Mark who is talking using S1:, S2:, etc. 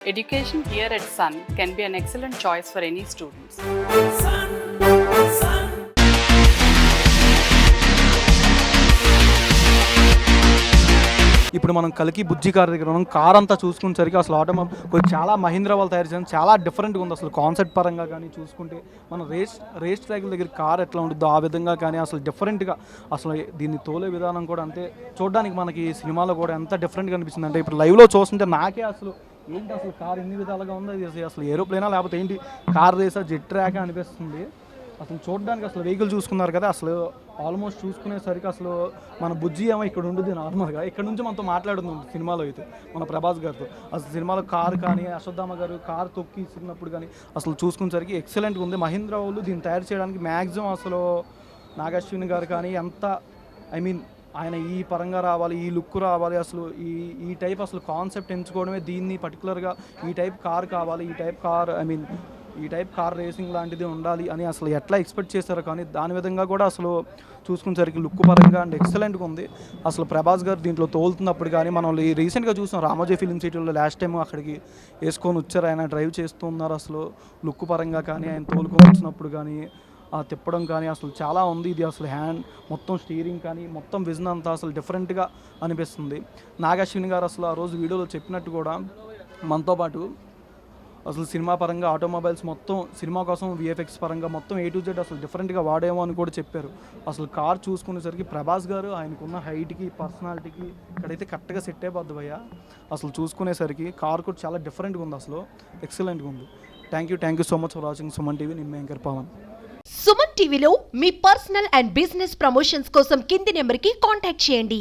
S1: Education here at Sun can be an excellent choice for any students.
S2: ఇప్పుడు మనం కలికి బుజ్జి car దగ్గర ఉన్నాం. కార్ అంతా చూసుకునేసరికి అసలు కొంచెం చాలా మహీంద్రా వాళ్ళు తయారు చేయడం చాలా డిఫరెంట్గా ఉంది. అసలు కాన్సెప్ట్ పరంగా కానీ చూసుకుంటే మనం రేస్ ట్రాక్ల దగ్గర కార్ ఎట్లా ఉంటుందో ఆ విధంగా కానీ అసలు డిఫరెంట్గా అసలు దీన్ని తోలే విధానం కూడా అంతే చూడడానికి మనకి సినిమాలో కూడా ఎంత డిఫరెంట్గా అనిపిస్తుంది అంటే ఇప్పుడు లైవ్లో చూస్తుంటే నాకే అసలు ఏంటి అసలు కార్ ఎన్ని విధాలుగా ఉందో ఇది అసలు ఏరోప్లేనా లేకపోతే ఏంటి కార్ రేసా జెట్ ట్రాక్ అనిపిస్తుంది. అసలు చూడడానికి అసలు వెహికల్ చూసుకున్నారు కదా అసలు ఆల్మోస్ట్ చూసుకునేసరికి అసలు మన బుజ్జి ఏమో ఇక్కడ ఉంటుంది నార్మల్గా ఇక్కడ నుంచి మనతో మాట్లాడుతుంది సినిమాలో అయితే మన ప్రభాస్ గారితో. అసలు సినిమాలో కార్ కానీ అశ్వత్థామ గారు కార్ తొక్కి ఇస్తున్నప్పుడు కానీ అసలు చూసుకునేసరికి ఎక్సలెంట్గా ఉంది. మహీంద్రా వాళ్ళు దీన్ని తయారు చేయడానికి మ్యాక్సిమం అసలు నాగశ్విని గారు కానీ ఎంత ఆయన ఈ పరంగా రావాలి, ఈ లుక్ రావాలి, అసలు ఈ టైప్ అసలు కాన్సెప్ట్ ఎంచుకోవడమే దీన్ని పర్టికులర్గా ఈ టైప్ కార్ కావాలి, ఈ టైప్ కార్ రేసింగ్ లాంటిది ఉండాలి అని అసలు ఎట్లా ఎక్స్పెక్ట్ చేశారో కానీ దాని విధంగా కూడా అసలు చూసుకునేసరికి లుక్ పరంగా అండ్ ఎక్సలెంట్గా ఉంది. అసలు ప్రభాస్ గారు దీంట్లో తోలుతున్నప్పుడు కానీ మనం రీసెంట్గా చూసాం రామోజీ ఫిలిం సిటీలో లాస్ట్ టైం అక్కడికి వేసుకొని వచ్చారు, ఆయన డ్రైవ్ చేస్తూ ఉన్నారు. అసలు లుక్ పరంగా కానీ ఆయన తోలుకొని వచ్చినప్పుడు కానీ తిప్పడం కానీ అసలు చాలా ఉంది. ఇది అసలు హ్యాండ్ మొత్తం స్టీరింగ్ కానీ మొత్తం విజన్ అంతా అసలు డిఫరెంట్గా అనిపిస్తుంది. నాగశ్విని గారు అసలు ఆ రోజు వీడియోలో చెప్పినట్టు కూడా మనతో పాటు అసలు సినిమా పరంగా ఆటోమొబైల్స్ మొత్తం సినిమా కోసం విఎఫ్ఎక్స్ పరంగా మొత్తం A to Z అసలు డిఫరెంట్గా వాడేమో అని కూడా చెప్పారు. అసలు కార్ చూసుకునేసరికి ప్రభాస్ గారు ఆయనకున్న హైట్కి పర్సనాలిటీకి ఇక్కడైతే కరెక్ట్గా సెట్ అయిపోద్ది భయ్య. అసలు చూసుకునేసరికి కార్ కూడా చాలా డిఫరెంట్గా ఉంది, అసలు ఎక్సలెంట్గా ఉంది. Thank you so much for watching Suman TV. నేను యాంకర్ పవన్.
S3: సుమన్ టీవీలో మీ పర్సనల్ అండ్ బిజినెస్ ప్రమోషన్స్ కోసం కింది నెంబర్కి కాంటాక్ట్ చేయండి.